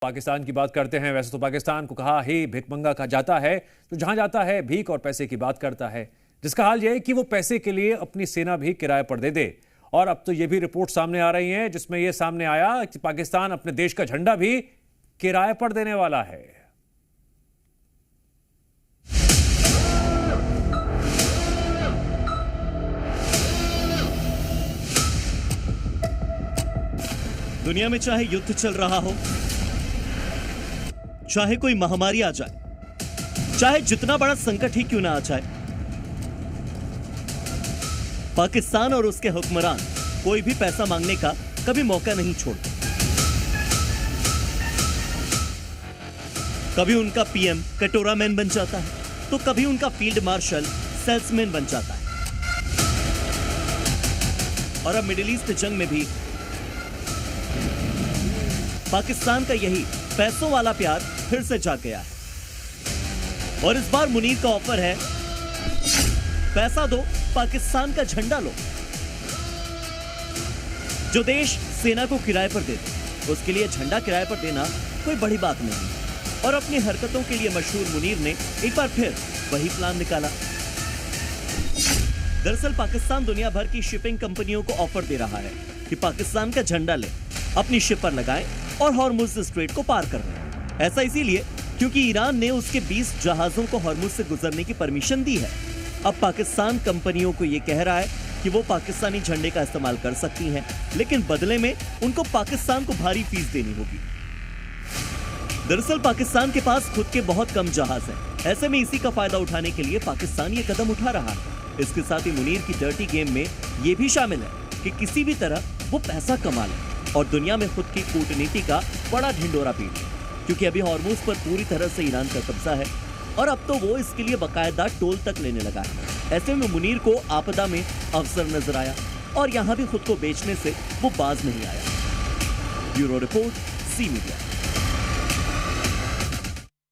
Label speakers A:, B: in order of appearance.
A: पाकिस्तान की बात करते हैं। वैसे तो पाकिस्तान को कहा ही भिखमंगा कहा जाता है, तो जहां जाता है भीख और पैसे की बात करता है, जिसका हाल यह है कि वो पैसे के लिए अपनी सेना भी किराए पर दे दे। और अब तो ये भी रिपोर्ट सामने आ रही है जिसमें यह सामने आया कि पाकिस्तान अपने देश का झंडा भी किराए पर देने वाला है।
B: दुनिया में चाहे युद्ध चल रहा हो, चाहे कोई महामारी आ जाए, चाहे जितना बड़ा संकट ही क्यों ना आ जाए, पाकिस्तान और उसके हुक्मरान कोई भी पैसा मांगने का कभी मौका नहीं छोड़ते। कभी उनका पीएम कटोरा मैन बन जाता है, तो कभी उनका फील्ड मार्शल सेल्समैन बन जाता है। और अब मिडिल ईस्ट जंग में भी पाकिस्तान का यही पैसों वाला प्यार फिर से जाग गया है। और इस बार मुनीर का ऑफर है, पैसा दो, पाकिस्तान का झंडा लो। जो देश सेना को किराए पर दे दे, उसके लिए झंडा किराए पर देना कोई बड़ी बात नहीं। और अपनी हरकतों के लिए मशहूर मुनीर ने एक बार फिर वही प्लान निकाला। दरअसल पाकिस्तान दुनिया भर की शिपिंग कंपनियों को ऑफर दे रहा है कि पाकिस्तान का झंडा ले, अपनी शिप पर लगाएं और हॉर्मुज स्ट्रेट को पार कर लें। ऐसा इसीलिए क्योंकि ईरान ने उसके 20 जहाजों को हॉर्मुज से गुजरने की परमिशन दी है। अब पाकिस्तान कंपनियों को यह कह रहा है कि वो पाकिस्तानी झंडे का इस्तेमाल कर सकती हैं, लेकिन बदले में उनको पाकिस्तान को भारी फीस देनी होगी। दरअसल पाकिस्तान के पास खुद के बहुत कम जहाज हैं। ऐसे में इसी का फायदा उठाने के लिए पाकिस्तान ये कदम उठा रहा है। इसके साथ ही मुनीर की डर्टी गेम में ये भी शामिल है कि किसी भी तरह वो पैसा कमा ले और दुनिया में खुद की कूटनीति का बड़ा ढिंडोरा पीट ले, क्योंकि अभी हॉर्मुज पर पूरी तरह से ईरान का कब्जा है और अब तो वो इसके लिए बकायदा टोल तक लेने लगा है। ऐसे में मुनीर को आपदा में अवसर नजर आया और यहाँ भी खुद को बेचने से वो बाज नहीं आया। Bureau report, C media.